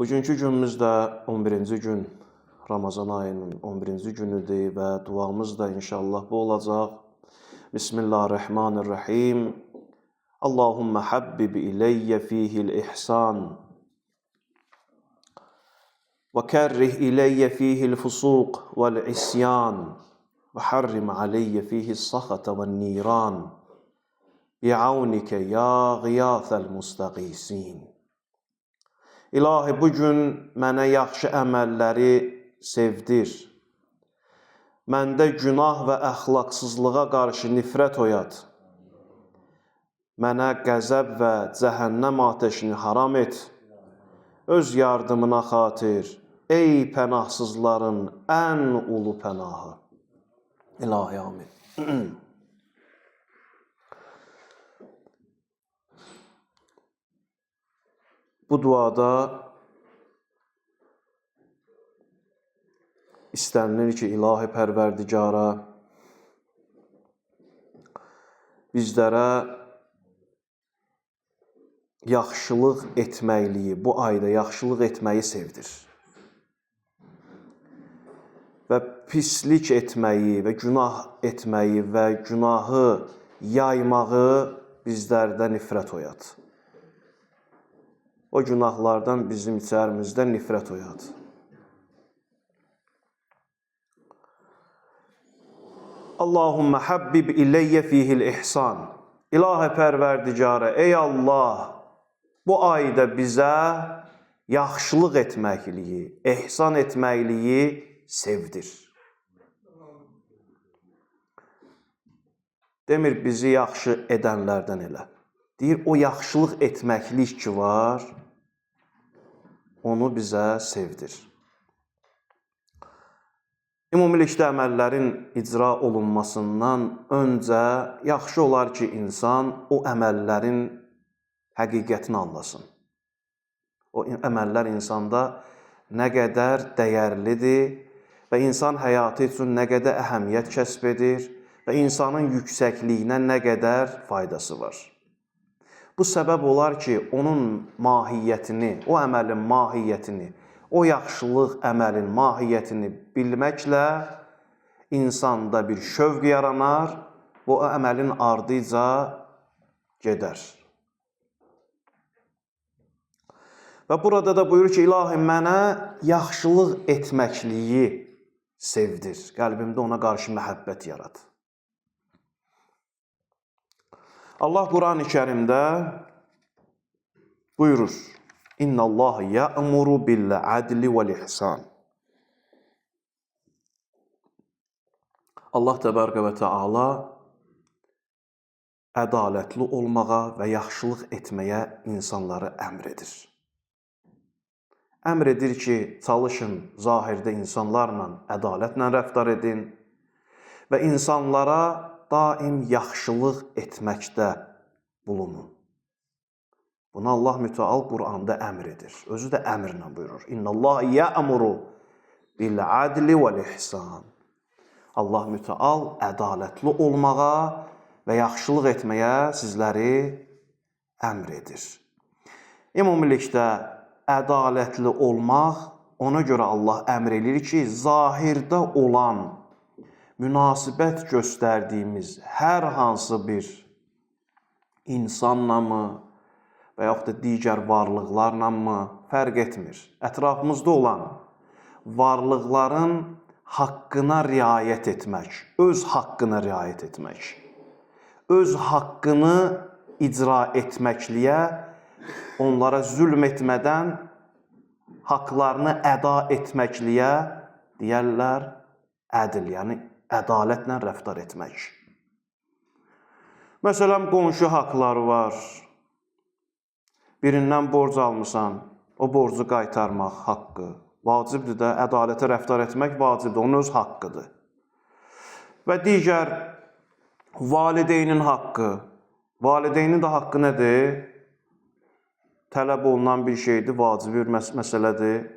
Bugünkü günümüz də 11-ci gün Ramazan ayının 11-ci günüdür və duamız da inşallah bu olacaq. Bismillahirrahmanirrahim. Allahümme habbib ileyye fihil ihsan ve kerrih ileyye fihil fusuq vel isyan ve harrim aleyye fihis sakhata ven niran bi'aunike ya gıyâthel mustaqisin. İlahi, bugün mənə yaxşı əməlləri sevdir. Məndə günah və əxlaqsızlığa qarşı nifrət oyat. Mənə qəzəb və cəhənnəm ateşini haram et. Öz yardımına xatir, ey pənahsızların ən ulu pənahı. İlahi, amin. Bu duada istənilir ki, ilahi pərverdigara bizlərə yaxşılıq etməkliyi, bu ayda yaxşılıq etməyi sevdir. Və pislik etməyi və günah etməyi və günahı yaymağı bizlərdə nifrət oyat. O günahlardan bizim içərimizdə nifrət oyat. Allahümme habbib ileyye fihil ihsan. İlahi pərverdigara, ey Allah, bu ayda bizə yaxşılıq etməkliyi, ehsan etməkliyi sevdir. Demir, bizi yaxşı edənlərdən elə. Deyir, o yaxşılıq etməklik ki var, onu bizə sevdir. Ümumilikdə əməllərin icra olunmasından öncə yaxşı olar ki, insan o əməllərin həqiqətini anlasın. O əməllər insanda nə qədər dəyərlidir və insan həyatı üçün nə qədər əhəmiyyət kəsb edir və insanın yüksəkliyinə nə qədər faydası var. Bu səbəb olar ki, onun mahiyyətini, o əməlin mahiyyətini, o yaxşılıq əməlin mahiyyətini bilməklə insanda bir şövq yaranar, o əməlin ardıca gedər. Və burada da buyurur ki, ilahi, mənə yaxşılıq etməkliyi sevdir. Qəlbimdə ona qarşı məhəbbət yarat. Allah Quran-ı Kərimdə buyurur, İnnallâhe ya'muru bil-adli vel-ihsan. Allah Təbaraka və Teala ədalətli olmağa və yaxşılıq etməyə insanları əmr edir. Əmr edir ki, çalışın zahirdə insanlarla ədalətlə rəftar edin və insanlara daim yaxşılıq etməkdə bulunun. Buna Allah Müteal Quranda əmr edir. Özü də əmrlə buyurur. İnnallâhe ya'muru bil-adli vel-ihsan. Allah Müteal ədalətli olmağa və yaxşılıq etməyə sizləri əmr edir. Ümumilikdə ədalətli olmaq, ona görə Allah əmr edir ki, zahirdə olan münasibət göstərdiyimiz hər hansı bir insanla mı və yaxud da digər varlıqlarla mı fərq etmir. Ətrafımızda olan varlıqların haqqına riayət etmək, öz haqqına riayət etmək, öz haqqını icra etməkliyə, onlara zülm etmədən haqlarını əda etməkliyə deyərlər ədl, yəni ədalətlə rəftar etmək. Məsələn, qonşu haqları var. Birindən borc almısan, o borcu qaytarmaq haqqı. Vacibdir də, ədalətə rəftar etmək vacibdir, onun öz haqqıdır. Və digər valideynin haqqı. Valideynin də haqqı nədir? Tələb olunan bir şeydir, vacibi bir məsələdir.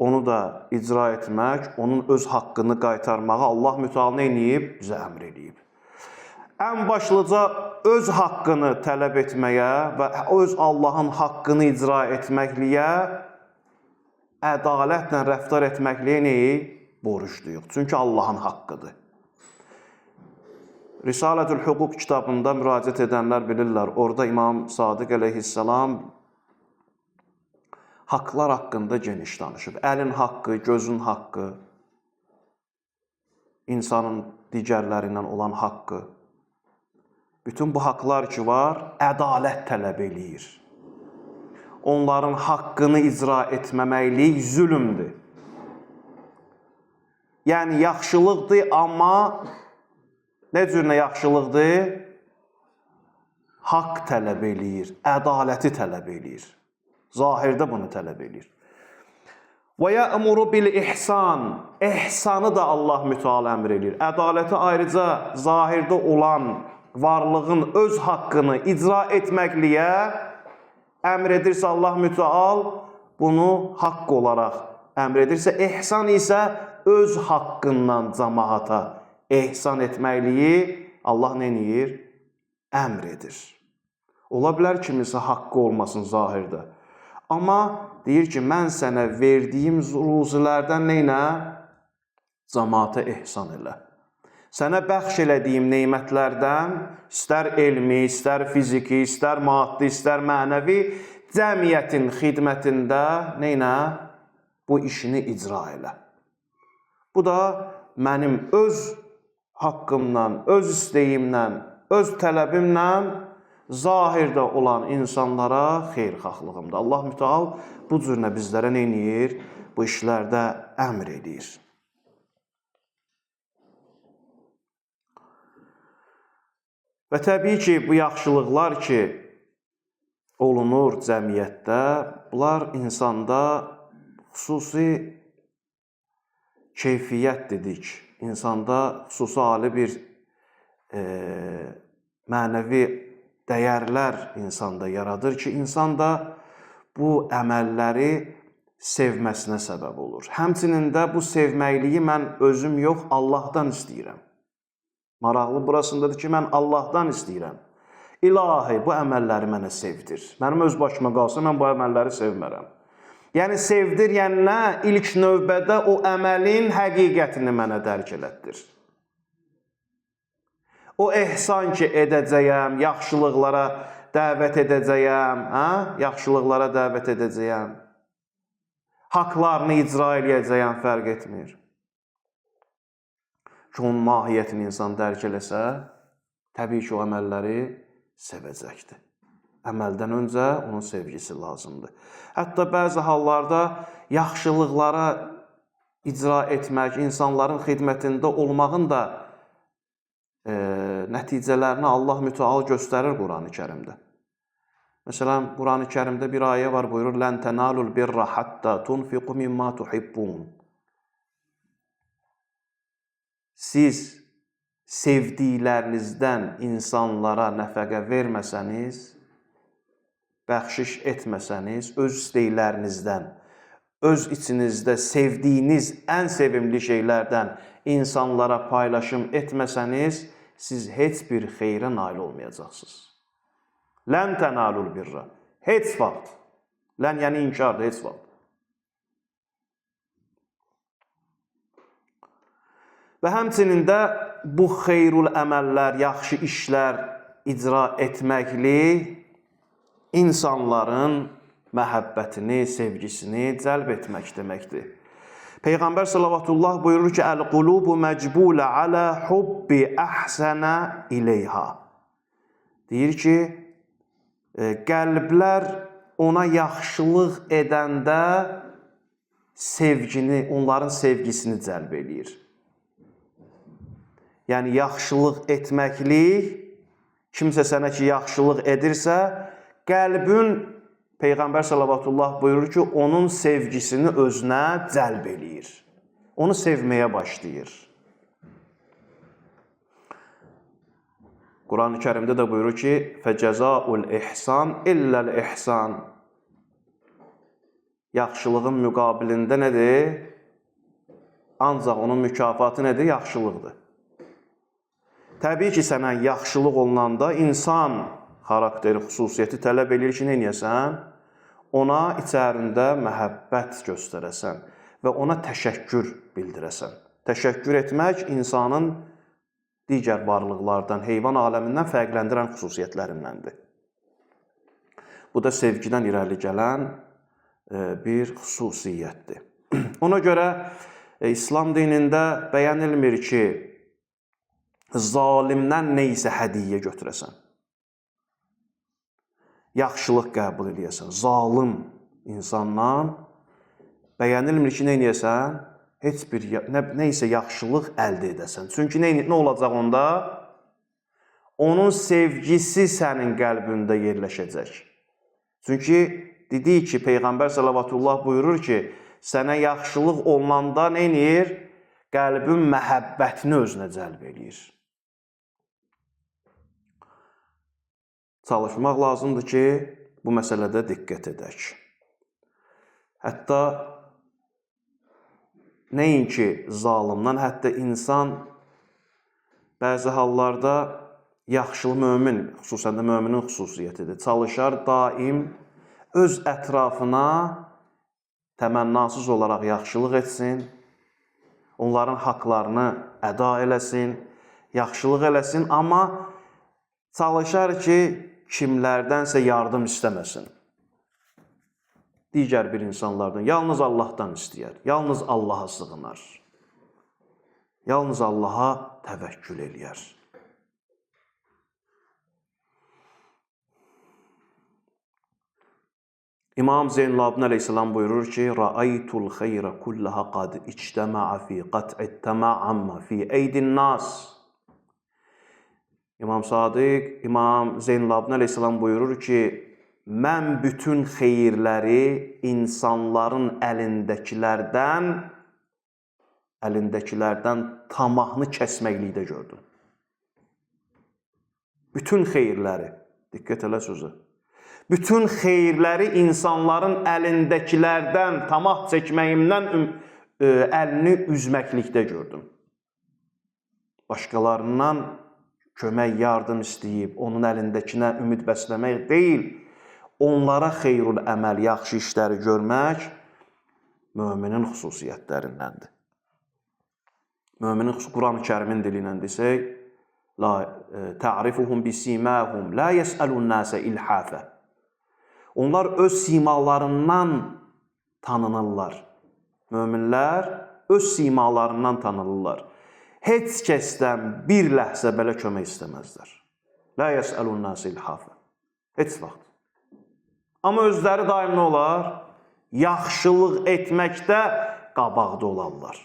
Onu da icra etmək, onun öz haqqını qaytarmağı Allah Müteal nə edib? Bizə əmr edib. Ən başlıca öz haqqını tələb etməyə və öz Allahın haqqını icra etməkliyə ədalətlə rəftar etməkliyə neyi? Borcluyuq. Çünki Allahın haqqıdır. Risalətül Hüquq kitabında müraciət edənlər bilirlər. Orada İmam Sadiq əleyhissalam haqlar haqqında geniş danışıb. Əlin haqqı, gözün haqqı, insanın digərlərindən olan haqqı. Bütün bu haqlar ki var, ədalət tələb eləyir. Onların haqqını icra etməməklik zülmdür. Yəni, yaxşılıqdır, amma nə cürünə yaxşılıqdır? Haqq tələb eləyir, ədaləti tələb eləyir. Zahirdə bunu tələb eləyir. Və yə'muru bil-ihsan. İhsanı da Allah mütəala əmr eləyir. Ədaləti ayrıca zahirdə olan varlığın öz haqqını icra etməkliyə əmr edirsə Allah mütəal, bunu haqq olaraq əmr edirsə, ihsan isə öz haqqından cəmaata ihsan etməkliyi Allah nə edir? Əmr edir. Ola bilər kimisə haqqı olmasın zahirdə. Amma deyir ki, mən sənə verdiyim ruzilərdən neynə? Cəmaata ihsan elə. Sənə bəxş elədiyim neymətlərdən, istər elmi, istər fiziki, istər maddi, istər mənəvi, cəmiyyətin xidmətində neynə? Bu işini icra elə. Bu da mənim öz haqqımdan, öz istəyimlə, öz tələbimlə zahirdə olan insanlara xeyirxahlığımdır. Allah mütəal bu cürünə bizlərə nə edir? Bu işlərdə əmr edir. Və təbii ki, bu yaxşılıqlar ki, olunur cəmiyyətdə, bunlar insanda xüsusi keyfiyyət dedik. İnsanda xüsusi ali bir mənəvi dəyərlər insanda yaradır ki, insan da bu əməlləri sevməsinə səbəb olur. Həmçinin də bu sevməkliyi mən özüm yox, Allahdan istəyirəm. Maraqlı burasındadır ki, mən Allahdan istəyirəm. İlahi, bu əməlləri mənə sevdir. Mənim öz başıma qalsa, mən bu əməlləri sevmərəm. Yəni, sevdir, yəni nə? İlk növbədə o əməlin həqiqətini mənə dərk elətdir. O ehsan ki, edəcəyəm, yaxşılıqlara dəvət edəcəyəm, yaxşılıqlara dəvət edəcəyəm, haqlarını icra eləyəcəyəm, fərq etmir. Ki, onun mahiyyətini insan dərk eləsə, təbii ki, o əməlləri sevəcəkdir. Əməldən öncə onun sevgisi lazımdır. Hətta bəzi hallarda yaxşılıqlara icra etmək, insanların xidmətində olmağın da nəticələrini Allah mütəal göstərir Qurani Kərimdə. Məsələn, Qurani Kərimdə bir ayə var, buyurur, Lən tənalul birra hatta tunfiqu mimma tuhibbun. Siz sevdiklərinizdən insanlara nəfəqə verməsəniz, bəxşiş etməsəniz, öz istəklərinizdən, öz içinizdə sevdiyiniz ən sevimli şeylərdən insanlara paylaşım etməsəniz, siz heç bir xeyrə nail olmayacaqsınız. Lən tənalul birra. Heç vaxt. Lən yəni inkardır, heç vaxt. Və həmçinin də bu xeyrul əməllər, yaxşı işlər icra etməkli insanların məhəbbətini, sevgisini cəlb etmək deməkdir. Peyğəmbər sallallahu buyurur ki, Əl-qulubu məcbulə alə hubbi əhsənə ileyha. Deyir ki, qəlblər ona yaxşılıq edəndə sevgini, onların sevgisini cəlb eləyir. Yəni, yaxşılıq etməklik, kimsə sənə ki, yaxşılıq edirsə, qəlbün, Peyğəmbər sallallahu buyurur ki, onun sevgisini özünə cəlb eləyir. Onu sevməyə başlayır. Quran-ı Kərimdə də buyurur ki, Fəcəzaul ihsan illəl ihsan. Yaxşılığın müqabilində nədir? Ancaq onun mükafatı nədir? Yaxşılıqdır. Təbii ki, sənə yaxşılıq olunanda insan xarakteri, xüsusiyyəti tələb edir ki, neyəsən? ona içərisində məhəbbət göstərəsən və ona təşəkkür bildirəsən. Təşəkkür etmək insanın digər varlıqlardan, heyvan aləmindən fərqləndirən xüsusiyyətlərindəndir. Bu da sevgidən irəli gələn bir xüsusiyyətdir. Ona görə İslam dinində bəyənilmir ki, zalimdən neysə hədiyyə götürəsən. Yaxşılıq qəbul edəsən. Zalim insandan bəyənilmir ki, neynəyəsən? Heç bir neysə yaxşılıq əldə edəsən. Çünki nə olacaq onda? Onun sevgisi sənin qəlbində yerləşəcək. Çünki dedik ki, Peyğəmbər salavatullah buyurur ki, sənə yaxşılıq olunanda neynir? Qəlbin məhəbbətini özünə cəlb edir. Çalışmaq lazımdır ki, bu məsələdə diqqət edək. Hətta nəinki zalimdan, hətta insan bəzi hallarda yaxşılı mömin, xüsusən də möminin xüsusiyyətidir. Çalışar daim öz ətrafına təmənnasız olaraq yaxşılıq etsin, onların haqlarını əda eləsin, yaxşılıq eləsin, amma çalışar ki, kimlərdənsə yardım istəməsin. Digər bir insanlardan, yalnız Allahdan istəyər, yalnız Allaha sığınar, yalnız Allaha təvəkkül eləyər. İmam Zeynalabdin əleyhissalam buyurur ki, Ra'aytul xeyrə kullaha qad ictəma'a fi qat'it tama'amma fi eydin nas. İmam Sadiq, İmam Zeynalabdin əleyhissalam buyurur ki, mən bütün xeyirləri insanların əlindəkilərdən tamahını kəsməklikdə gördüm. Bütün xeyirləri, diqqət elə sözü. Bütün xeyirləri insanların əlindəkilərdən tamah çəkməyimdən əlini üzməklikdə gördüm. Başqalarından kömək, yardım istəyib, onun əlindəkinə ümid bəsləmək deyil, onlara xeyrul əməl, yaxşı işləri görmək möminin xüsusiyyətlərindəndir. Möminin Quran-ı Kərimin dili ilə desək, tə'rifuhum bisimahum, la yəsəlun nəsə ilhafə. Onlar öz simalarından tanınırlar. Möminlər öz simalarından tanınırlar. Heç kəsdən bir ləhzə belə kömək istəməzlər. La yəsəlun nəsə ilhafə. Heç vaxt. Amma özləri daim nə olar? Yaxşılıq etməkdə qabaqda olarlar.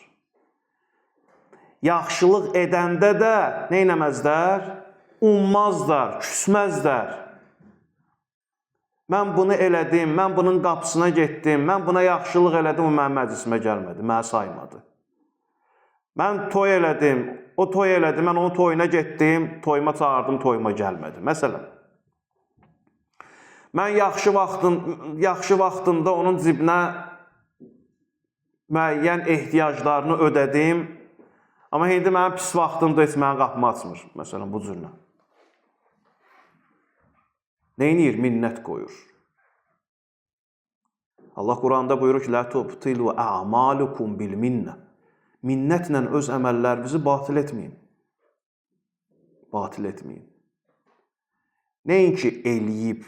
Yaxşılıq edəndə də nə eləməzlər? Ummazlar, küsməzlər. Mən bunu elədim, mən bunun qapısına getdim, mən buna yaxşılıq elədim, o mənim məclisimə gəlmədi, mənə saymadı. Mən toy elədim, o toy elədi, mən onun toyuna getdim, toyuma çağırdım, toyuma gəlmədi. Məsələn, mən yaxşı vaxtında onun cibinə müəyyən ehtiyaclarını ödədim, amma indi mənim pis vaxtımda heç mənim qapımı açmır, məsələn, bu cürlə. Neynir? Minnət qoyur. Allah Quranda buyurur ki, لَا تُبْتِلُوا أَعْمَالُكُمْ بِالْمِنَّةِ Minnətlə öz əməllərinizi batil etməyin. Batil etməyin. Nəinki eləyib,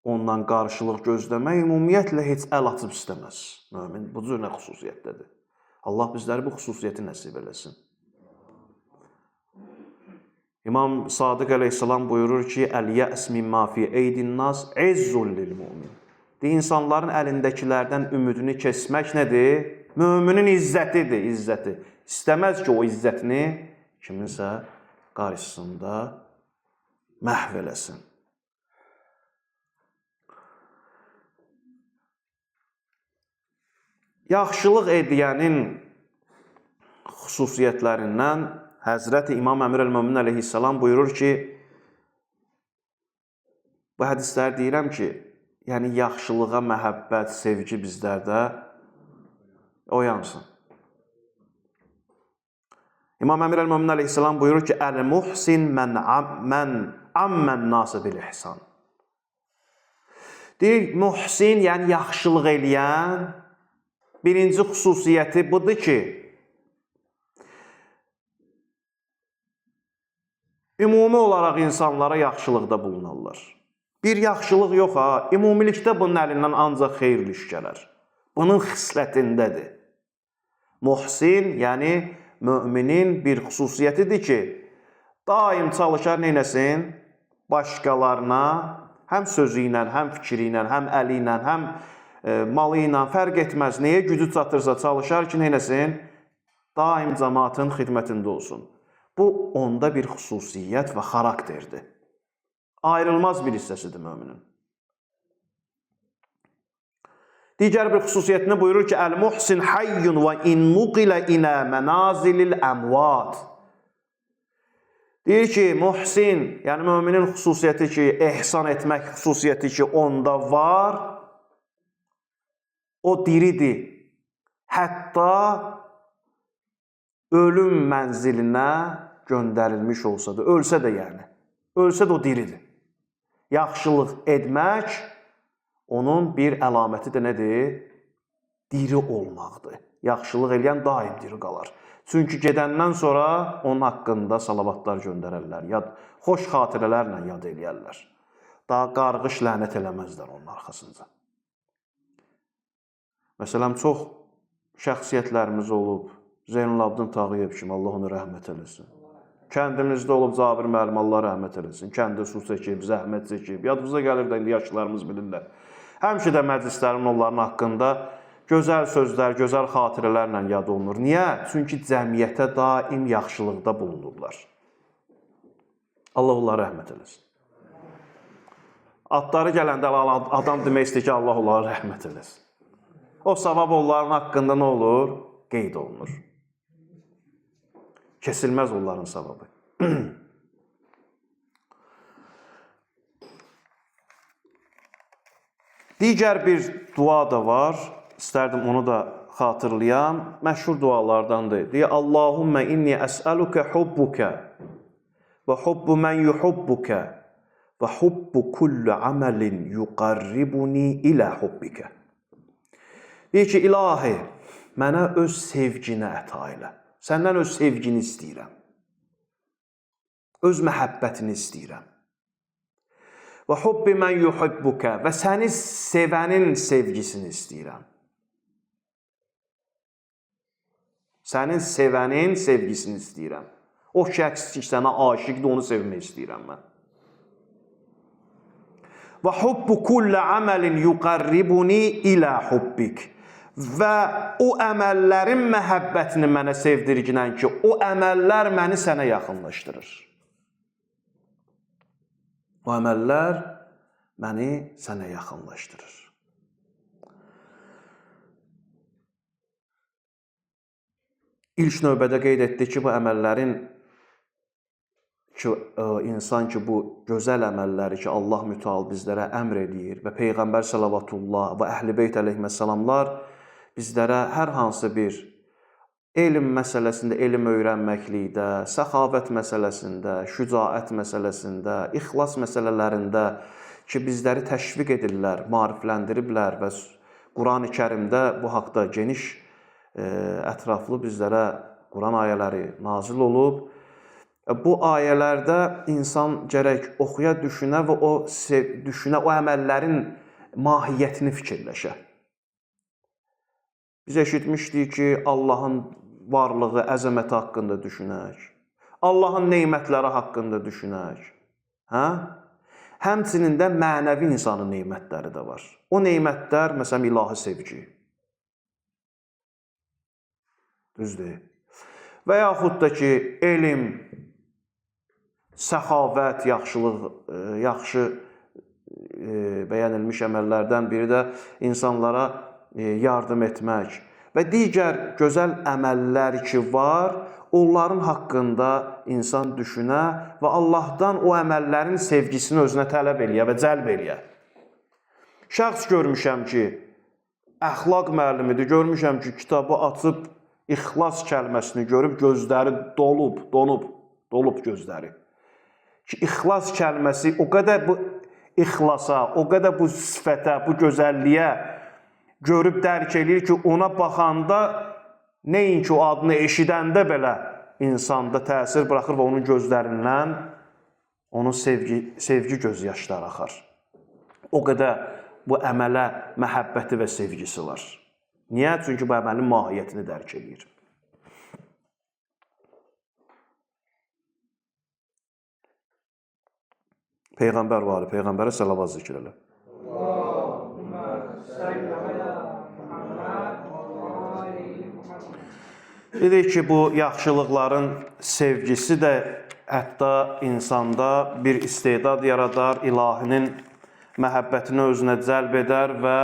ondan qarşılıq gözləmək, ümumiyyətlə heç əl açıb istəməz. Mömin bu cür nə xüsusiyyətdədir. Allah bizləri bu xüsusiyyəti nəsib eləsin. İmam Sadiq əleyhissalam buyurur ki, Əl-yəs mimma fi eydin nas izzul lil mu'min. İnsanların əlindəkilərdən ümidini kəsmək nədir? Möminin izzətidir, izzəti. İstəməz ki, o izzətini kiminsə qarşısında məhv eləsin. Yaxşılıq edənin xüsusiyyətlərindən Həzrəti İmam Əmir əl-Mömin əleyhissalam buyurur ki, bu hədisləri deyirəm ki, yəni yaxşılığa məhəbbət, sevgi bizlərdə oyansın. İmam Əmir əl-Mömin əleyhissalam buyurur ki, Əl-muhsin mən ammən nası bil ihsan. Deyir, muhsin, yəni yaxşılıq eləyən birinci xüsusiyyəti budur ki, ümumi olaraq insanlara yaxşılıqda bulunarlar. Bir yaxşılıq yox ha, ümumilikdə bunun əlindən ancaq xeyirli iş gələr. Bunun xislətindədir. Muhsin, yəni müminin bir xüsusiyyətidir ki, daim çalışar neynəsin? Başqalarına həm sözü ilə, həm fikri ilə, həm əli ilə, həm malı ilə fərq etməz. Nəyə gücü çatırsa çalışar ki, neynəsin? Daim cəmaatın xidmətində olsun. Bu, onda bir xüsusiyyət və xarakterdir. Ayrılmaz bir hissəsidir müminin. Digər bir xüsusiyyətini buyurur ki, Əl-Muhsin hayyun və in nuqilə ilə mənazilil əmvad. Deyir ki, muhsin, yəni müminin xüsusiyyəti ki, ehsan etmək xüsusiyyəti ki, onda var, o diridir. Hətta ölüm mənzilinə göndərilmiş olsa da, ölsə də yəni, ölsə də o diridir. Yaxşılıq etmək, onun bir əlaməti də nədir? Diri olmaqdır. Yaxşılıq eləyən daim diri qalar. Çünki gedəndən sonra onun haqqında salavatlar göndərərlər, xoş xatirələrlə yad eləyərlər. Daha qarğış lənət eləməzlər onun arxasınca. Məsələn, çox şəxsiyyətlərimiz olub, Zeynalabdin Tağıyev kimi, Allah onu rəhmət eləsin. Kəndimizdə olub Cabir müəllim, Allah rəhmət eləsin. Kəndə su çəkib, zəhmət çəkib. Yadımıza gəlir də indi yaşlılarımız bilirlər. Həmişə də məclislərin onların haqqında gözəl sözlər, gözəl xatirələrlə yad olunur. Niyə? Çünki cəmiyyətə daim yaxşılıqda bulunurlar. Allah onlara rəhmət eləsin. Adları gələndə adam demək istəyir ki, Allah onlara rəhmət eləsin. O savab onların haqqında nə olur? Qeyd olunur. Kesilməz onların savabı. Digər bir dua da var. İstərdim onu da xatırlayam. Məşhur dualardandır. Deyir, Allahümmə inni əsəlukə hubbukə və hubbu mən yuhubbuka və hubbu kullu amalin yuqarribuni ilə hubbikə. Deyir ki, ilahi, mənə öz sevginə əta elə. Səndən öz sevgini istəyirəm. Öz məhəbbətini istəyirəm. Və hubbi mən yuhubbuka və səni sevənin sevgisini istəyirəm. Sənin sevənin sevgisini istəyirəm. O şəxs ki, sənə aşiqdir, onu sevmək istəyirəm mən. Və hubbu kulli amalin yuqarribuni ilə hubbik. Və o əməllərin məhəbbətini mənə sevdirginən ki, o əməllər məni sənə yaxınlaşdırır. O əməllər məni sənə yaxınlaşdırır. İlk növbədə qeyd etdik ki, bu əməllərin insan ki, bu gözəl əməlləri ki, Allah mütəal bizlərə əmr edir və Peyğəmbər salavatullah və Əhl-i Beyt əleyhissalamlar bizlərə hər hansı bir elm məsələsində, elm öyrənməklikdə, səxavət məsələsində, şücaət məsələsində, ixlas məsələlərində ki, bizləri təşviq edirlər, maarifləndiriblər və Quran-ı Kərimdə bu haqda geniş, ətraflı bizlərə Quran ayələri nazil olub. Bu ayələrdə insan gərək oxuya, düşünə və o əməllərin mahiyyətini fikirləşə. Biz eşitmişdik ki, Allahın varlığı, əzəməti haqqında düşünək. Allahın neymətləri haqqında düşünək. Həmçinin də mənəvi insanın neymətləri də var. O neymətlər, məsələn, ilahi sevgi. Düzdür. Və yaxud da ki, elm, səxavət, yaxşılıq, yaxşı bəyənilmiş əməllərdən biri də insanlara yardım etmək və digər gözəl əməllər ki var, onların haqqında insan düşünə və Allahdan o əməllərin sevgisini özünə tələb eləyə və cəlb eləyə. Şəxs görmüşəm ki, əxlaq müəllimidir, görmüşəm ki, kitabı açıb, ixlas kəlməsini görüb, gözləri donub gözləri. Ki, ixlas kəlməsi o qədər bu ixlasa, o qədər bu sifətə, bu gözəlliyə görüb dərk eləyir ki, ona baxanda nəinki o adını eşidəndə belə insanda təsir buraxır və onun gözlərindən onun sevgi göz yaşları axar. O qədər bu əmələ məhəbbəti və sevgisi var. Niyə? Çünki bu əməlin mahiyyətini dərk eləyir. Peyğəmbər var, Peyğəmbərə səlavat zikr elə. Dedik ki, bu yaxşılıqların sevgisi də hətta insanda bir istedad yaradar, ilahinin məhəbbətini özünə cəlb edər və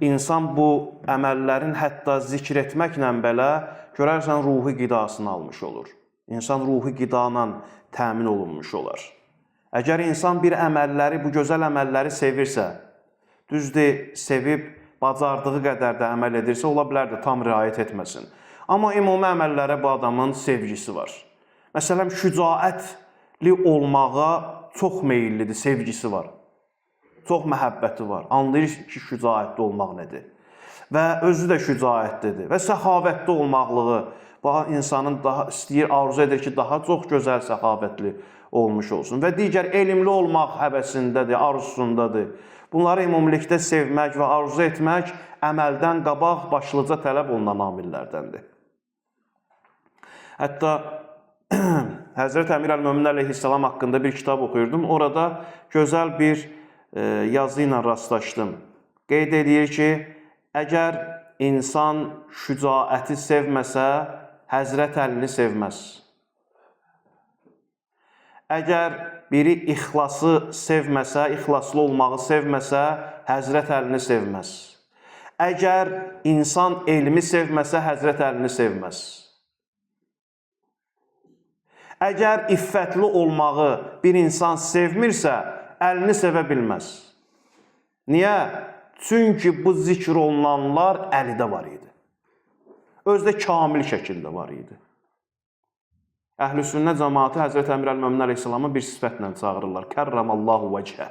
insan bu əməllərin hətta zikr etməklə belə görərsən ruhi qidasını almış olur. İnsan ruhi qidana təmin olunmuş olar. Əgər insan bir əməlləri, bu gözəl əməlləri sevirsə, düzdür, sevib, bacardığı qədər də əməl edirsə, ola bilər də tam riayət etməsin. Amma ümumi əməllərə bu adamın sevgisi var. Məsələn, şücaətli olmağa çox meyillidir, sevgisi var. Çox məhəbbəti var. Anlayır ki, şücaətli olmaq nədir. Və özü də şücaətlidir. Və səxavətli olmaqlığı, bu insanın daha istəyir, arzu edir ki, daha çox gözəl səxavətli olmuş olsun. Və digər elmli olmaq həvəsindədir, arzusundadır. Bunları ümumilikdə sevmək və arzu etmək əməldən qabaq başlıca tələb olunan amillərdəndir. Hətta Həzrət Əmir Əl-Mömin əleyhissalam haqqında bir kitab oxuyurdum. Orada gözəl bir yazı ilə rastlaşdım. Qeyd edir ki, əgər insan şücaəti sevməsə, Həzrət Əlini sevməz. Əgər biri ixlası sevməsə, ixlaslı olmağı sevməsə, Həzrət Əlini sevməz. Əgər insan elmi sevməsə, Həzrət Əlini sevməz. Əgər iffətli olmağı bir insan sevmirsə, əlini sevə bilməz. Niyə? Çünki bu zikr olunanlar əlidə var idi. Özdə kamil şəkildə var idi. Əhl-i sünnə cəmaatı Həzrət Əmir Əl-Mömin əleyhissalamı bir sifətlə çağırırlar. Kərramallahu vəcəhə.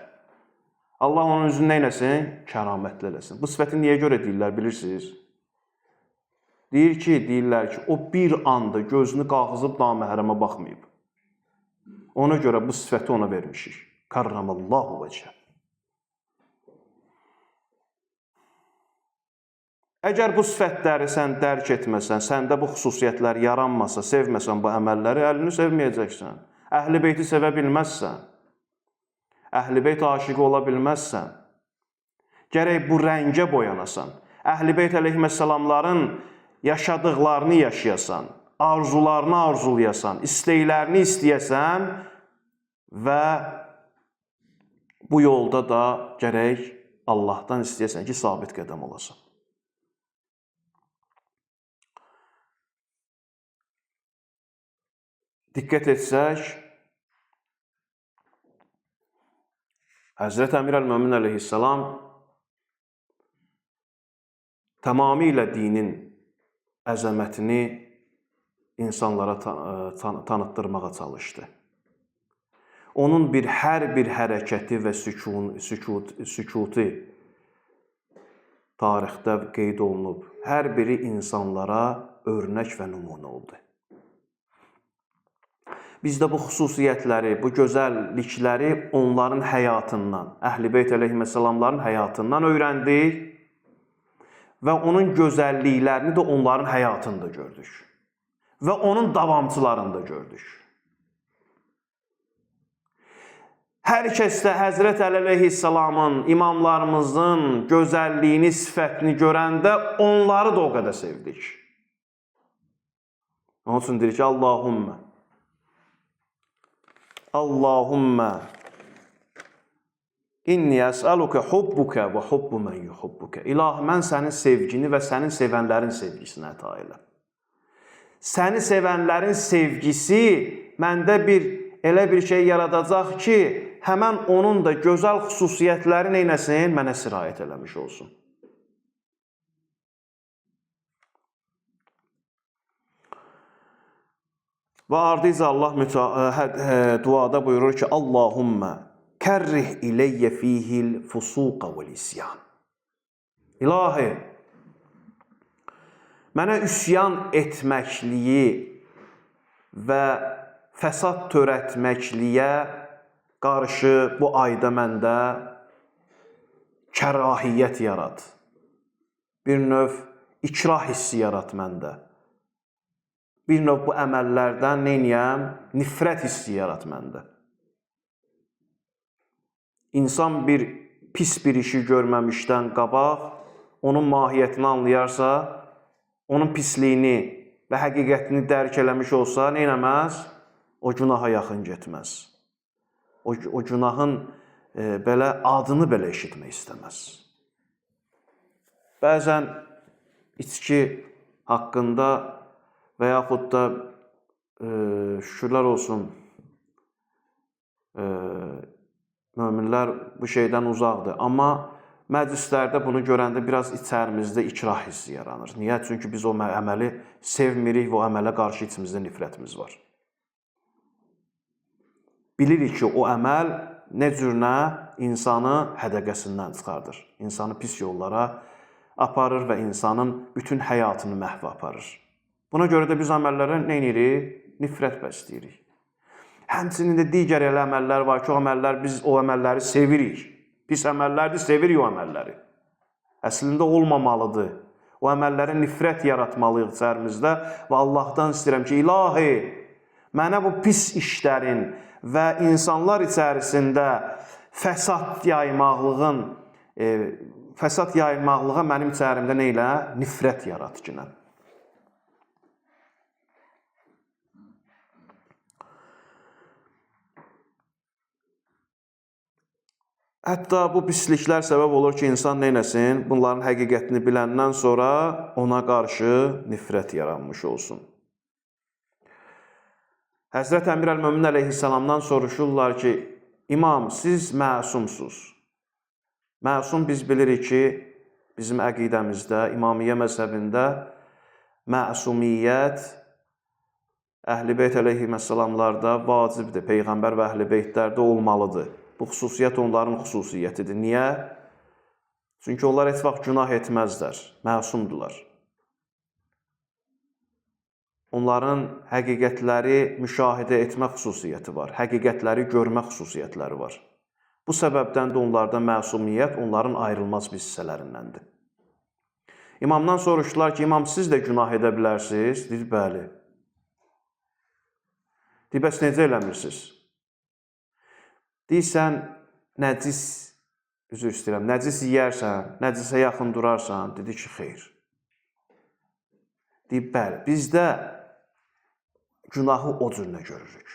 Allah onun üzünü neyləsin? Kəramətli eləsin. Bu sifəti niyə görə deyirlər, bilirsiniz? Deyirlər ki, o bir anda gözünü qağızıb naməhrəmə baxmayıb. Ona görə bu sifəti ona vermişik. Kərramallahu vəcəhə. Əgər bu sifətləri sən dərk etməsən, səndə bu xüsusiyyətlər yaranmasa, sevməsən bu əməlləri, əlini sevməyəcəksən. Əhl-i beyti sevə bilməzsən. Əhl-i beyt aşiqi ola bilməzsən. Gərək bu rəngə boyanasan. Əhl-i beyt əleyhissalamların yaşadıqlarını yaşayasan, arzularını arzulayasan, istəklərini istəyəsən və bu yolda da gərək Allahdan istəyəsən ki, sabit qədəm olasan. Diqqət etsək, Həzrət Əmir Əl-Mömin əleyhissalam tamamilə dinin əzəmətini insanlara tanıtdırmağa çalışdı. Onun hər bir hərəkəti və sükutu tarixdə qeyd olunub. Hər biri insanlara örnək və nümunə oldu. Biz də bu xüsusiyyətləri, bu gözəllikləri onların həyatından, Əhl-i Beyt əleyhissalamların həyatından öyrəndik və onun gözəlliklərini də onların həyatında gördük və onun davamçılarında gördük. Hər kəsdə Həzrət Əli əleyhissalamın, imamlarımızın gözəlliyini, sifətini görəndə onları da o qədər sevdik. Onun üçün deyir ki, Allahümmə inni əsəluka hubbuka və hubbu mən yuhubbuka. İlahi, mən sənin sevgini və sənin sevənlərin sevgisini əta elə. Səni sevənlərin sevgisi məndə elə bir şey yaradacaq ki, həmən onun da gözəl xüsusiyyətləri neynəsin? Mənə sirayət eləmiş olsun. Və ardınca Allah duada buyurur ki, Allahümmə kərrih ileyyə fihil fusuqa vel isyan. İlahi, mənə üsyan etməkliyi və fəsad törətməkliyə qarşı bu ayda məndə kərahiyyət yarat. Bir növ ikrah hissi yarat məndə. Bir növ bu əməllərdən neyniyəm? Nifrət hissi yarat məndə. İnsan bir pis bir işi görməmişdən qabaq, onun mahiyyətini anlayarsa, onun pisliyini və həqiqətini dərk eləmiş olsa, neynəməz? O günaha yaxın getməz. O günahın belə adını belə eşitmək istəməz. Bəzən içki haqqında və yaxud da şükürlər olsun, möminlər bu şeydən uzaqdır. Amma məclislərdə bunu görəndə biraz içərimizdə ikrah hissi yaranır. Niyə? Çünki biz o əməli sevmirik və o əmələ qarşı içimizdə nifrətimiz var. Bilirik ki, o əməl nə cürünə insanı hədəqəsindən çıxardır. İnsanı pis yollara aparır və insanın bütün həyatını məhv aparır. Buna görə də biz əməllərə nə edirik? Nifrət bəsləyirik. Həmçinin də digər elə əməllər var ki, o əməllər biz o əməlləri sevirik. Pis əməllərdir, sevirik o əməlləri. Əslində olmamalıdır. O əməllərə nifrət yaratmalıyıq içərimizdə və Allahdan istəyirəm ki, İlahi, mənə bu pis işlərin və insanlar içərisində fəsad yaymaqlığa mənim içərimdə nə ilə? Nifrət yarat ki, nə? Hətta bu pisliklər səbəb olur ki, insan neynəsin? Bunların həqiqətini biləndən sonra ona qarşı nifrət yaranmış olsun. Həzrət Əmir əl-Mömin əleyhissalamdan soruşurlar ki, İmam, siz məsumsuz. Məsum biz bilirik ki, bizim əqidəmizdə, İmamiyyə məzhəbində məsumiyyət Əhl-i Beyt əleyhissalamlarda vacibdir, Peyğəmbər və Əhl-i Beytlərdə olmalıdır. Bu xüsusiyyət onların xüsusiyyətidir. Niyə? Çünki onlar heç vaxt günah etməzlər, məsumdular. Onların həqiqətləri müşahidə etmə xüsusiyyəti var, həqiqətləri görmə xüsusiyyətləri var. Bu səbəbdən də onlarda məsumiyyət onların ayrılmaz bir hissələrindəndir. İmamdan soruşdular ki, İmam, siz də günah edə bilərsiniz? Deyir, bəli. Deyir, bəs necə eləmirsiniz? Deyirsən, nəcis yeyərsən, nəcisə yaxın durarsan, dedi ki, xeyr. Deyib, bəli, bizdə günahı o cürünə görürük.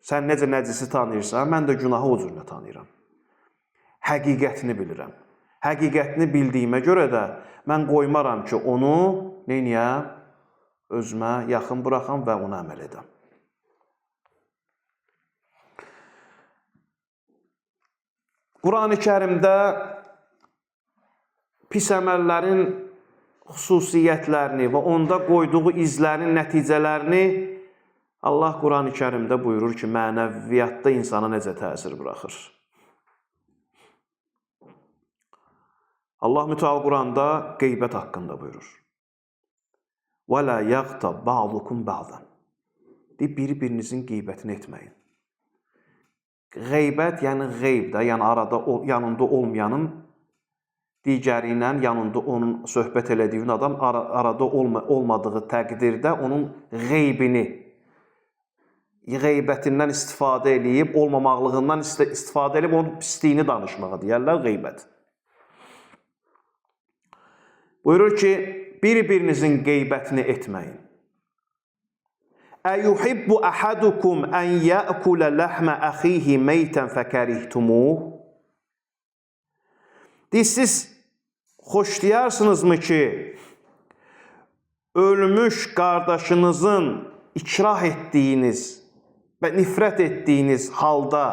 Sən necə nəcisi tanıyırsan, mən də günahı o cürünə tanıyıram. Həqiqətini bilirəm. Həqiqətini bildiyimə görə də mən qoymaram ki, onu neyniyəm? Özümə yaxın buraxam və ona əməl edəm. Quran-ı Kərimdə pis əməllərin xüsusiyyətlərini və onda qoyduğu izlərin nəticələrini Allah Quran-ı Kərimdə buyurur ki, mənəviyyatda insana necə təsir buraxır. Allah Müteal Quranda qeybət haqqında buyurur. وَلَا يَغْتَبْ بَعْضُكُمْ بَعْضًا Bir-birinizin qeybətini etməyin. Qeybət, yəni qeyb də, yəni yanında olmayanın digəri ilə yanında onun söhbət elədiyin adam arada olmadığı təqdirdə onun qeybətindən istifadə eləyib, olmamaqlığından istifadə eləyib, onun pisliyini danışmağa deyərlər qeybət. Buyurur ki, bir-birinizin qeybətini etməyin. Əyuhibbu əhadukum ən yəkulə ləhmə əxihi meytən fəkərihtumuh? Siz xoşlayarsınızmı ki, ölmüş qardaşınızın ikrah etdiyiniz və nifrət etdiyiniz halda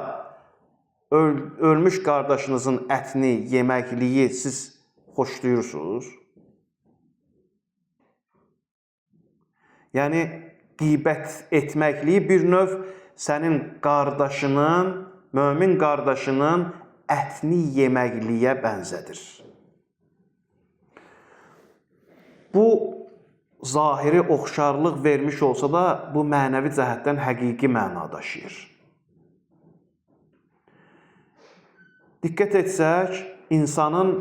ölmüş qardaşınızın ətini, yeməkliyi siz xoşlayırsınız? Yəni, qeybət etməkliyi bir növ sənin qardaşının mömin qardaşının ətini yeməkliyə bənzədir. Bu, zahiri oxşarlıq vermiş olsa da, bu mənəvi cəhətdən həqiqi məna daşıyır. Diqqət etsək, insanın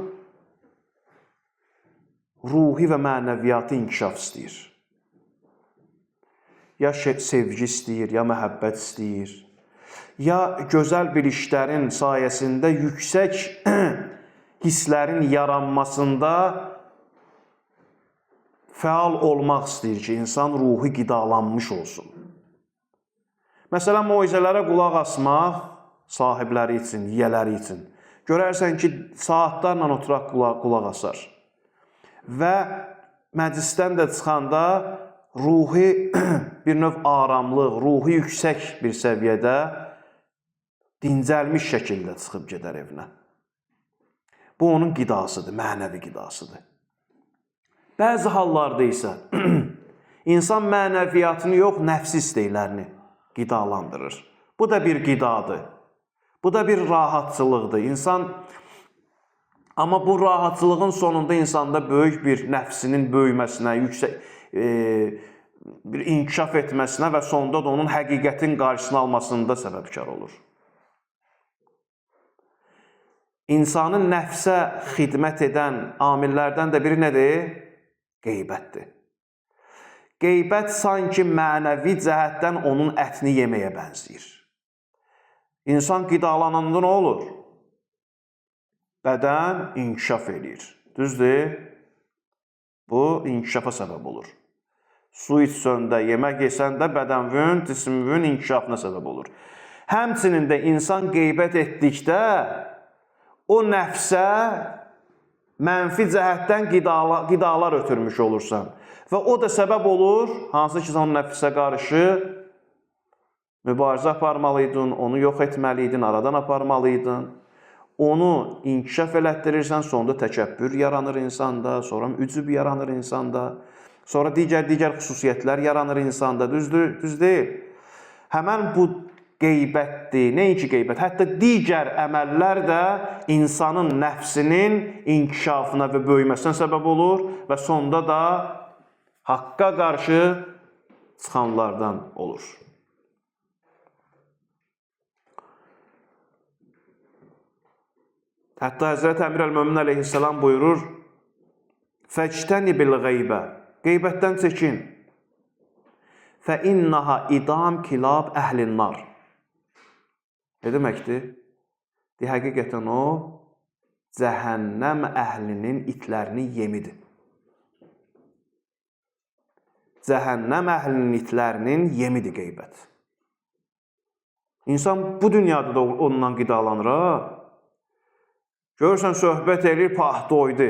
ruhi və mənəviyyatı inkişaf istəyir. Ya sevgi istəyir, ya məhəbbət istəyir, ya gözəl bir işlərin sayəsində yüksək hisslərin yaranmasında fəal olmaq istəyir ki, insan ruhu qidalanmış olsun. Məsələn, moizələrə qulaq asmaq sahibləri üçün, yiyələri üçün. Görərsən ki, saatlarla oturaq qulaq asar. Və məclisdən də çıxanda ruhi bir növ aramlıq, ruhi yüksək bir səviyyədə dincəlmiş şəkildə çıxıb gedər evinə. Bu, onun qidasıdır, mənəvi qidasıdır. Bəzi hallarda isə insan mənəviyyatını yox, nəfsi istəklərini qidalandırır. Bu da bir qidadır. Bu da bir rahatçılıqdır. Amma bu rahatçılığın sonunda insanda böyük bir nəfsinin böyüməsinə, bir inkişaf etməsinə və sonunda da onun həqiqətin qarşısını almasında səbəbkar olur. İnsanın nəfsə xidmət edən amillərdən də biri nədir? Qeybətdir. Qeybət sanki mənəvi cəhətdən onun ətini yeməyə bənzəyir. İnsan qidalananda nə olur? Bədən inkişaf edir. Düzdür? Bu, inkişafa səbəb olur. Su içsən də, yemək yesən də bədənvün, cisimvün inkişafına səbəb olur. Həmçinin də insan qeybət etdikdə o nəfsə mənfi cəhətdən qidalar ötürmüş olursan. Və o da səbəb olur, hansı ki, sən nəfsə qarşı mübarizə aparmalıydın, onu yox etməliydin, aradan aparmalıydın. Onu inkişaf elətdirirsən, sonunda təkəbbür yaranır insanda, sonra ücub yaranır insanda, sonra digər xüsusiyyətlər yaranır insanda, düz deyil. Həmən bu qeybətdir, nəinki qeybət, hətta digər əməllər də insanın nəfsinin inkişafına və böyüməsinə səbəb olur və sonda da haqqa qarşı çıxanlardan olur. Hətta Həzrət Əmir Əl-Mömin əleyhissalam buyurur, fəctənibil qeybə, qeybətdən çəkin. Fəinnaha idam kilab əhlin nar. Ne deməkdir? Həqiqətən o, cəhənnəm əhlinin itlərinin yemidir. Cəhənnəm əhlinin itlərinin yemidir qeybət. İnsan bu dünyada da ondan qidalanır, görürsən, söhbət edir, doydu.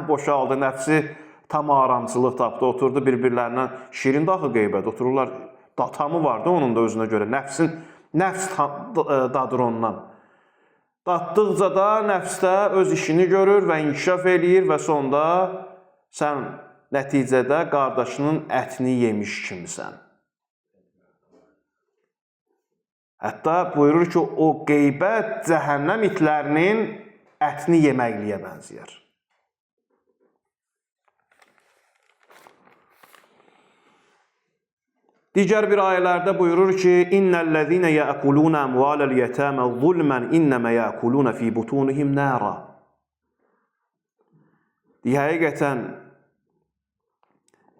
Boşaldı, nəfsi tam aramçılıq tapdı, oturdu bir-birlərindən. Şirin daxı qeybət, otururlar, tamı vardı onun da özünə görə. Nəfs dadır ondan. Datdıqca da nəfsdə öz işini görür və inkişaf eləyir və sonda sən nəticədə qardaşının ətini yemiş kimisən. Hətta buyurur ki, o qeybət cəhənnəm itlərinin ətini yeməkliyə bənzəyər. Digər bir ayələrdə buyurur ki, İnnəl-ləzīnə yəəkulūnə əmvələl yətəmə zulmən innəmə yəəkulūnə fī butunihim nəra. Həqiqətən,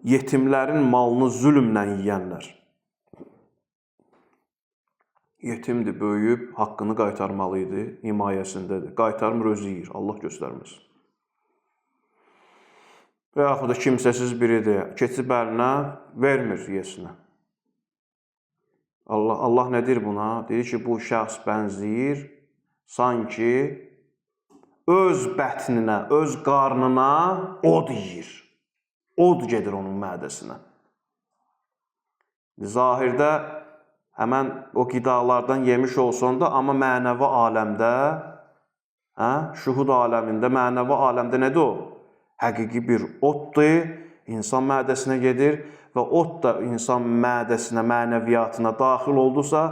yetimlərin malını zülmlə yiyənlər. Yetimdir, böyüyüb, haqqını qaytarmalıydı, himayəsindədir. Qaytarmır, özü yiyir, Allah göstərməsin. Və yaxud da kimsəsiz biridir, keçib əlinə, vermir yesinə. Allah nə deyir buna? Deyir ki, bu şəxs bənzəyir, sanki öz bətninə, öz qarnına od yiyir. Od gedir onun mədəsinə. Zahirdə həmən o qidalardan yemiş olsan da, amma mənəvi aləmdə, şuhud aləmində, mənəvi aləmdə nədir o? Həqiqi bir oddur, insan mədəsinə gedir və od da insan mədəsinə, mənəviyyatına daxil oldusa,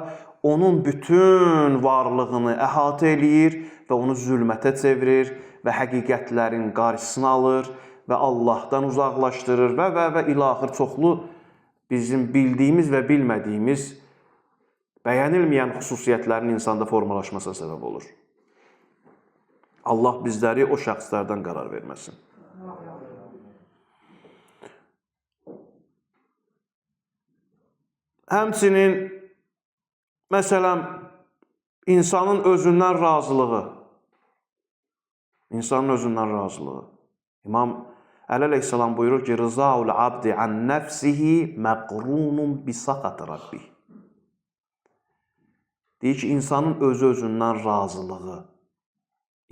onun bütün varlığını əhatə eləyir və onu zülmətə çevirir və həqiqətlərin qarşısını alır və Allahdan uzaqlaşdırır və ilaxır çoxlu bizim bildiyimiz və bilmədiyimiz bəyənilməyən xüsusiyyətlərin insanda formalaşmasına səbəb olur. Allah bizləri o şəxslərdən qərar verməsin. Həmçinin, məsələn, insanın özündən razılığı. İnsanın özündən razılığı. İmam Əli əleyhissalam buyurur ki, Rızaul abdi an nəfsihi məqrunun bisaqat Rabbi. Deyir ki, insanın özü-özündən razılığı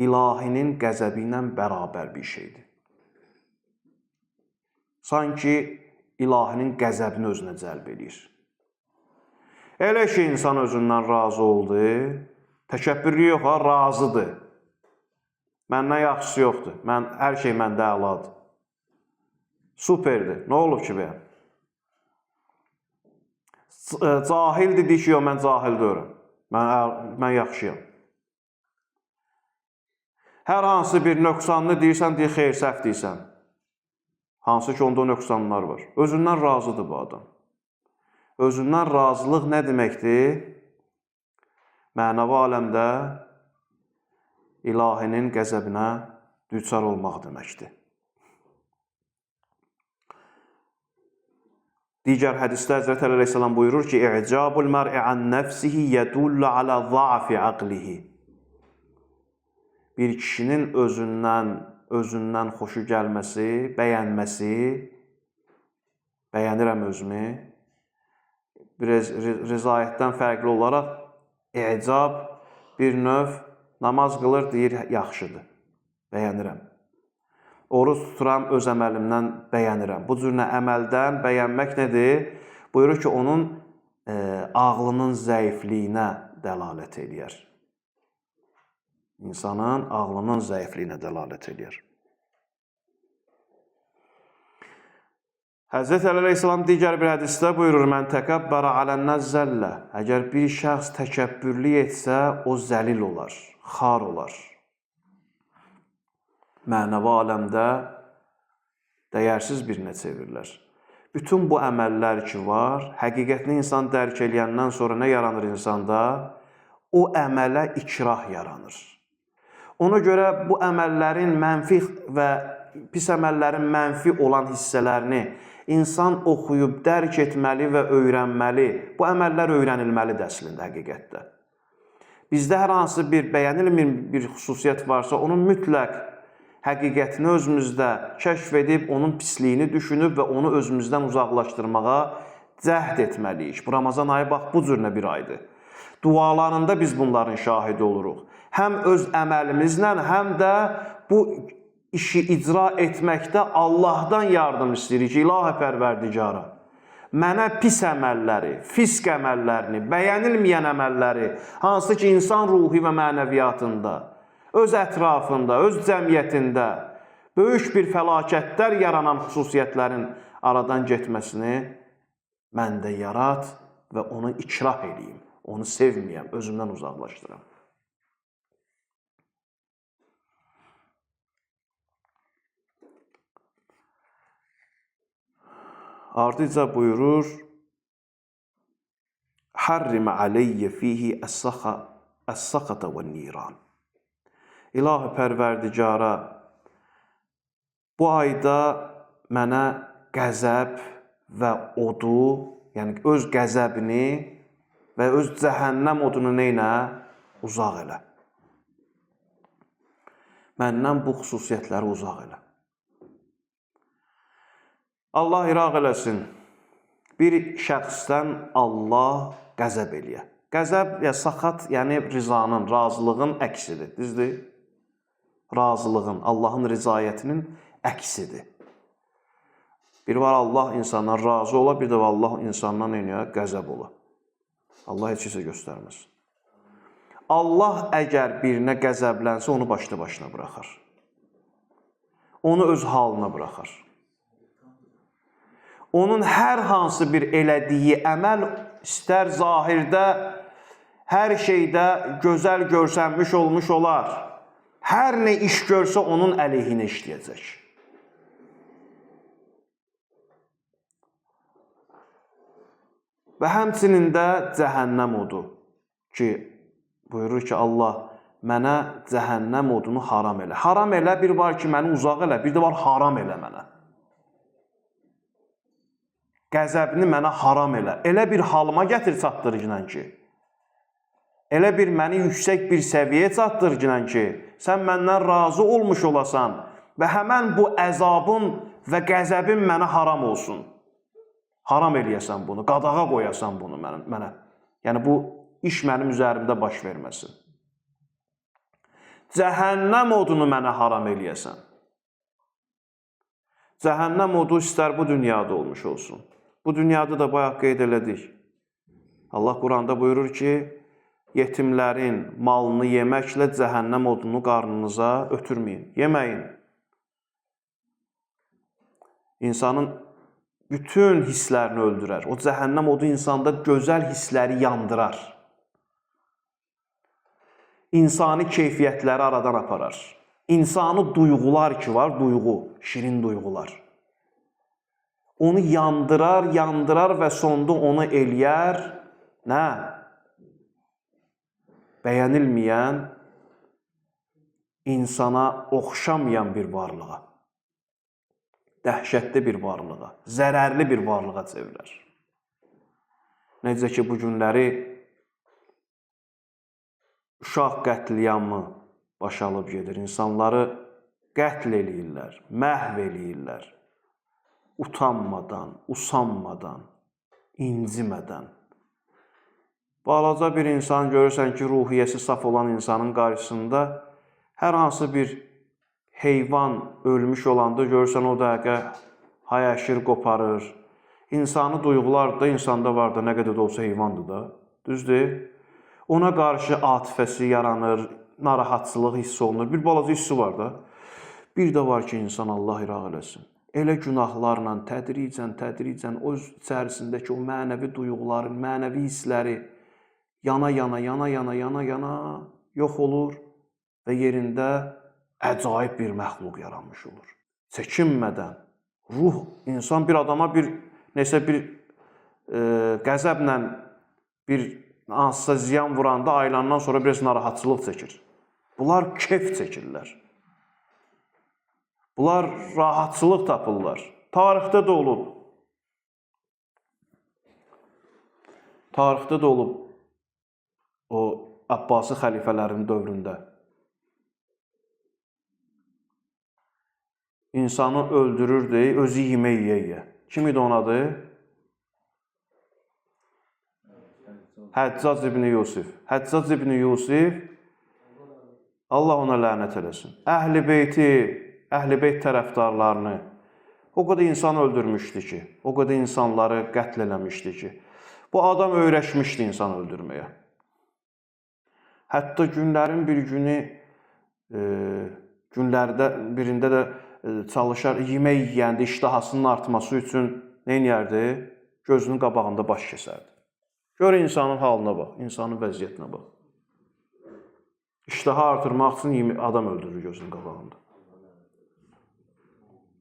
ilahinin qəzəbi ilə bərabər bir şeydir. Sanki ilahinin qəzəbini özünə cəlb edir. Elə ki, insan özündən razı oldu, təkəbbürlü yox, razıdır. Məndən yaxşısı yoxdur, hər şey məndə əladır. Superdir, nə olub ki, bəyəm? Cahildir, deyir ki, yox, mən cahil deyirəm, mən yaxşıyam. Hər hansı bir nöqsanını deyirsən, deyir, xeyr, səhv deyirsən. Hansı ki, onda nöqsanlar var. Özündən razıdır bu adam. Özündən razılıq nə deməkdir? Mənəvi aləmdə ilahinin qəzəbinə düçar olmaq deməkdir. Digər hədisdə Həzrət Əli əleyhissalam buyurur ki, İ'cabul mər'i an nəfsihi yədullu alə za'fi aqlihi. Bir kişinin özündən xoşu gəlməsi, bəyənməsi, bəyənirəm özümü, biraz rızayətdən fərqli olaraq i'cab bir növ namaz qılır, deyir, yaxşıdır, bəyənirəm. Oruç tuturam, öz əməlimdən bəyənirəm. Bu cür əməldən bəyənmək nədir? Buyurur ki, onun ağlının zəifliyinə dəlalət eləyər. İnsanın ağlının zəifliyinə dəlalət eləyər. Həzrət Əli əleyhissalam digər bir hədisdə buyurur, mən təkəbbərə alənnəz zəllə. Əgər bir şəxs təkəbbürlü etsə, o zəlil olar, xar olar. Mənəvi aləmdə dəyərsiz birinə çevirilər. Bütün bu əməllər ki var, həqiqətini insan dərk eləyəndən sonra nə yaranır insanda? O əmələ ikrah yaranır. Ona görə bu əməllərin mənfi və pis əməllərin mənfi olan hissələrini insan oxuyub, dərk etməli və öyrənməli. Bu əməllər öyrənilməlidir əslində, həqiqətdə. Bizdə hər hansı bir bəyənilmir bir xüsusiyyət varsa, onun mütləq həqiqətini özümüzdə kəşf edib, onun pisliyini düşünüb və onu özümüzdən uzaqlaşdırmağa cəhd etməliyik. Bu Ramazan ayı bax, bu cürünə bir aydır. Dualarında biz bunların şahidi oluruq. Həm öz əməlimizlə, həm də bu işi icra etməkdə Allahdan yardım istəyirik ki, İlahi Pərverdigara, mənə pis əməlləri, fisq əməllərini, bəyənilməyən əməlləri, hansı ki, insan ruhi və mənəviyyatında, öz ətrafında, öz cəmiyyətində böyük bir fəlakətlər yaranan xüsusiyyətlərin aradan getməsini məndə yarat və onu ikrah edeyim, onu sevməyəm, özümdən uzaqlaşdıram. Ardıca buyurur, Harrim aleyyə fihi əs-sakata və niran. İlahi Pərverdigara, bu ayda mənə qəzəb və odu, yəni öz qəzəbini və öz cəhənnəm odunu neynə? Uzaq elə. Məndən bu xüsusiyyətləri uzaq elə. Allah iraq eləsin, bir şəxsdən Allah qəzəb eləyə. Qəzəb ya saxat, yəni rizanın, razılığın əksidir, düzdür? Razılığın, Allahın rizayətinin əksidir. Bir var Allah insandan razı ola, bir də var Allah insandan qəzəb ola. Allah heç kəsə göstərməz. Allah əgər birinə qəzəblənsə, onu başına buraxar. Onu öz halına buraxar. Onun hər hansı bir elədiyi əməl istər zahirdə Hər şeydə gözəl görsənmiş olmuş olar. Hər nə iş görsə onun əleyhinə işləyəcək. Və həmçinin də cəhənnəm odu ki, buyurur ki, Allah mənə cəhənnəm odunu haram elə. Haram elə, bir var ki, məni uzaq elə, bir də var haram elə mənə. Qəzəbini mənə haram elə. Elə bir halıma gətir çatdırıcınan ki, elə bir məni yüksək bir səviyyəyə çatdırıcınan ki, sən məndən razı olmuş olasan və həmən bu əzabın və qəzəbin mənə haram olsun. Haram eləyəsən bunu, qadağa qoyasan bunu mənə. Yəni, bu iş mənim üzərimdə baş verməsin. Cəhənnəm odunu mənə haram eləyəsən. Cəhənnəm odu istər bu dünyada olmuş olsun. Bu dünyada da bayaq qeyd elədik. Allah Quranda buyurur ki, yetimlərin malını yeməklə cəhənnəm odunu qarnınıza ötürməyin. Yeməyin. İnsanın bütün hisslərini öldürər. O cəhənnəm odu insanda gözəl hissləri yandırar. İnsani keyfiyyətləri aradan aparar. İnsani duyğular ki var, duyğu, şirin duyğular. Onu yandırar, yandırar və sonda onu eləyər, nə? Bəyənilməyən, insana oxşamayan bir varlığa, dəhşətli bir varlığa, zərərli bir varlığa çevirər. Necə ki, bu günləri uşaq qətliamı baş alıb gedir. İnsanları qətl eləyirlər, məhv eləyirlər. Utanmadan, usanmadan, incimədən. Balaca bir insan görürsən ki, ruhiyyəsi saf olan insanın qarşısında hər hansı bir heyvan ölmüş olanda görürsən o dəqiqə hayaşır, qoparır. İnsani duyğular da insanda var da, nə qədər də olsa heyvandır da. Düzdür? Ona qarşı atifəsi yaranır, narahatçılıq hiss olunur. Bir balaca hissi var da. Bir də var ki, insan Allah iraq eləsin. Elə günahlarla tədricən o içərisindəki o mənəvi duyğuları, mənəvi hissləri yana yox olur və yerində əcaib bir məxluq yaranmış olur. Çəkinmədən, ruh, insan bir adama nəsə bir qəzəblə bir hansısa ziyan vuranda aylandan sonra biraz narahatçılıq çəkir. Bunlar keyf çəkirlər. Bunlar rahatçılıq tapırlar. Tarixdə də olub. Tarixdə də olub o Abbasi xəlifələrin dövründə. İnsanı öldürürdü, özü yemək yeyə. Kim idi onun adı? Həccac ibn Yusif. Həccac ibn Yusif, Allah ona lənət eləsin. Əhl-i beyt tərəfdarlarını o qədər insan öldürmüşdü ki, o qədər insanları qətl eləmişdi ki, bu adam öyrəşmişdi insan öldürməyə. Hətta günlərin bir günü, birində də çalışar, yemək yeyəndə iştahasının artması üçün nə edərdi? Gözünün qabağında baş kəsərdi. Gör insanın halına bax, insanın vəziyyətinə bax. İştahı artırmaq üçün adam öldürür gözünün qabağında.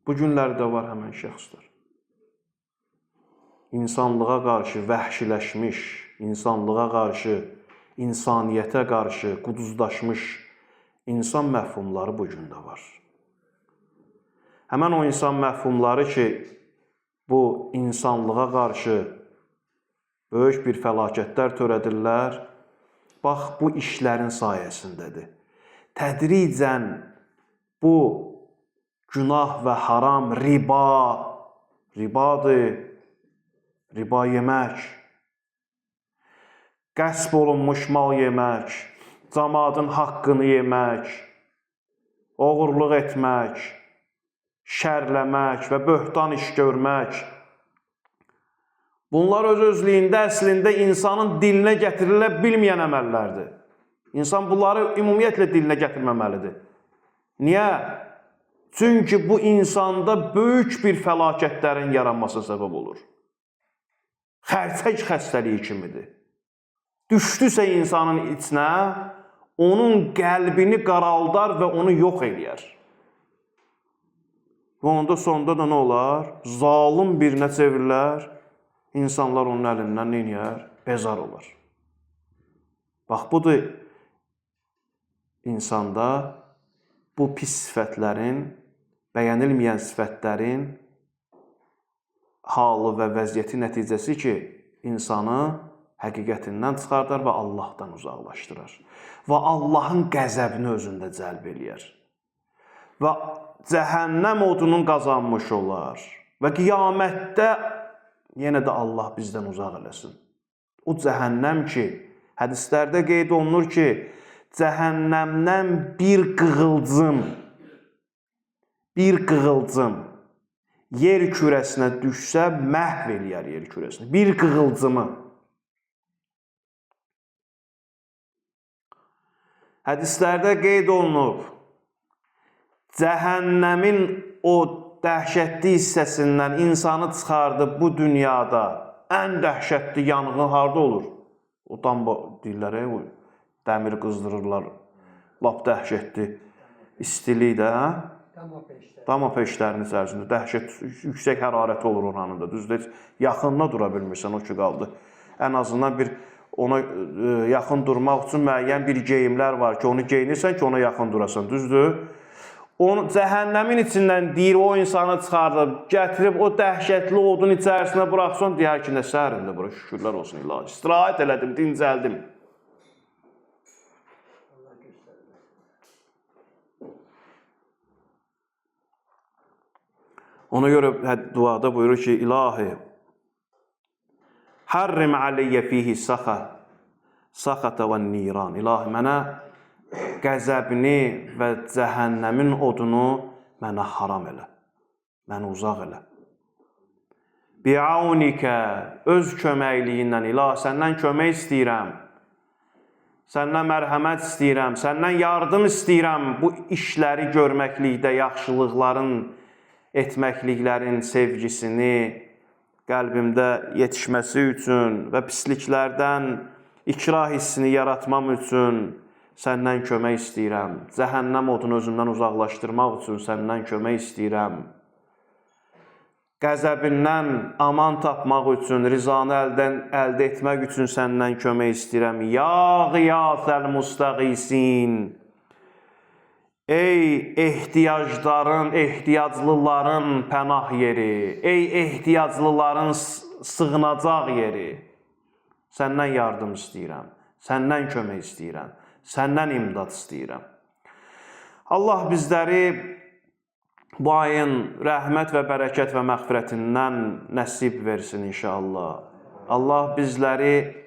Bu günlərdə var həmən şəxslər. İnsanlığa qarşı vəhşiləşmiş, insanlığa qarşı, insaniyyətə qarşı quduzlaşmış insan məhfumları bu gündə var. Həmən o insan məhfumları ki, bu insanlığa qarşı böyük bir fəlakətlər törədirlər, bax, bu işlərin sayəsindədir. Tədricən bu günah və haram, ribadır, riba yemək, qəsb olunmuş mal yemək, cəmaatın haqqını yemək, oğurluq etmək, şərləmək və böhtan iş görmək. Bunlar öz-özlüyündə əslində insanın dilinə gətirilə bilməyən əməllərdir. İnsan bunları ümumiyyətlə dilinə gətirməməlidir. Niyə? Çünki bu insanda böyük bir fəlakətlərin yaranması səbəb olur. Xərçək xəstəliyi kimidir. düşdüsə insanın içinə, onun qəlbini qaraldar və onu yox eləyər. Və onda sonda da nə olar? Zalım birinə çevirilər, insanlar onun əlindən nə edir? Bezar olar. Bax, budur insanda bu pis sifətlərin, bəyənilməyən sifətlərin halı və vəziyyəti nəticəsi ki, insanı həqiqətindən çıxardar və Allahdan uzaqlaşdırır. Və Allahın qəzəbini özündə cəlb eləyər. Və cəhənnəm odunun qazanmış olar. Və qiyamətdə yenə də Allah bizdən uzaq eləsin. O cəhənnəm ki, hədislərdə qeyd olunur ki, cəhənnəmdən bir qığılcım yer kürəsinə düşsə, məhv eləyər yer kürəsini. Bir qığılcımı. Hədislərdə qeyd olunub, cəhənnəmin o dəhşətli hissəsindən insanı çıxardıb bu dünyada ən dəhşətli yanğı harda olur? O damba deyirlər, dəmir qızdırırlar, lap dəhşətli istilik də, dama peşlərinin içərisində dəhşət, yüksək hərarəti olur oranın da, düzdür, yaxınına dura bilmirsən, o ki qaldı. Ən azından bir ona yaxın durmaq üçün müəyyən bir geyimlər var ki, onu geyinirsən ki, ona yaxın durasan, düzdür? Onu cəhənnəmin içindən deyir, o insanı çıxardıb, gətirib o dəhşətli odun içərisinə buraxsan, deyər ki, nə səhərində bura, şükürlər olsun ilahi. İstirahət elədim, dincəldim. Ona görə duada buyurur ki, ilahi, harrim aleyyə fihi saxata və niran. İlahi, mənə qəzəbini və cəhənnəmin odunu mənə haram elə, mənə uzaq elə. Bi'aunikə, öz köməkliyindən, ilahi, səndən kömək istəyirəm, səndən mərhəmət istəyirəm, səndən yardım istəyirəm bu işləri görməklikdə, yaxşılıqların, etməkliklərin sevgisini qəlbimdə yetişməsi üçün və pisliklərdən ikrah hissini yaratmam üçün səndən kömək istəyirəm. Cəhənnəm odunu özümdən uzaqlaşdırmaq üçün səndən kömək istəyirəm. Qəzəbindən aman tapmaq üçün, rizanı əldə etmək üçün səndən kömək istəyirəm. Ya qiyasəl müstəqisin. Ey ehtiyaclıların pənah yeri, ey ehtiyaclıların sığınacaq yeri, səndən yardım istəyirəm, səndən kömək istəyirəm, səndən imdad istəyirəm. Allah bizləri bu ayın rəhmət və bərəkət və məğfirətindən nəsib versin inşallah. Allah bizləri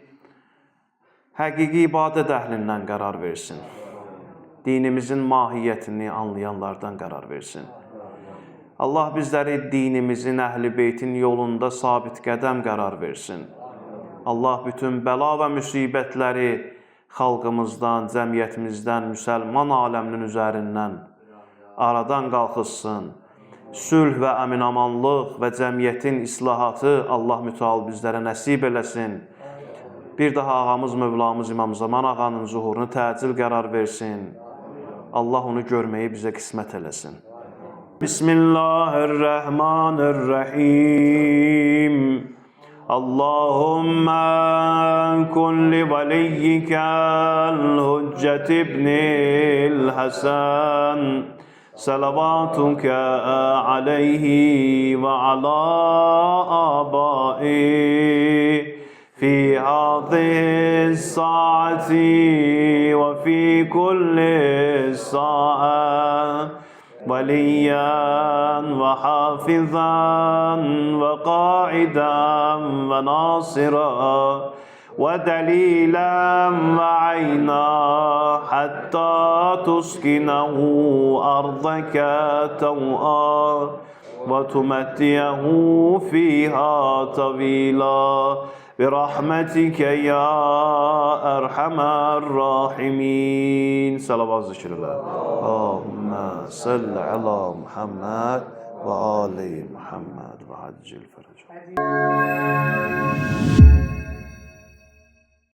həqiqi ibadət əhlindən qərar versin. Dinimizin mahiyyətini anlayanlardan qərar versin. Allah bizləri dinimizin, əhl-i beytin yolunda sabit qədəm qərar versin. Allah bütün bəla və müsibətləri xalqımızdan, cəmiyyətimizdən, müsəlman aləminin üzərindən aradan qalxızsın. Sülh və əmin-amanlıq və cəmiyyətin islahatı Allah mütəal bizlərə nəsib eləsin. Bir daha ağamız, Mövlamız İmam Zaman ağanın zuhurunu təcil qərar versin. Allah onu görməyi bizə qismət eləsin. Bismillahirrahmanirrahim. Allahümme kun li veliyyikəl Hüccət ibnil Həsən salavatükə aleyhi və ala abai في هذه الساعة وفي كل ساعة وليا وحافظا وقائدا وناصرا ودليلا وعينا حتى تسكنه أرضك توعا وتمتعه فيها طويلا برحمتك يا أرحم الراحمين. صلوات ذكر الله. اللهم صل على محمد وآل محمد وعجل فرجه.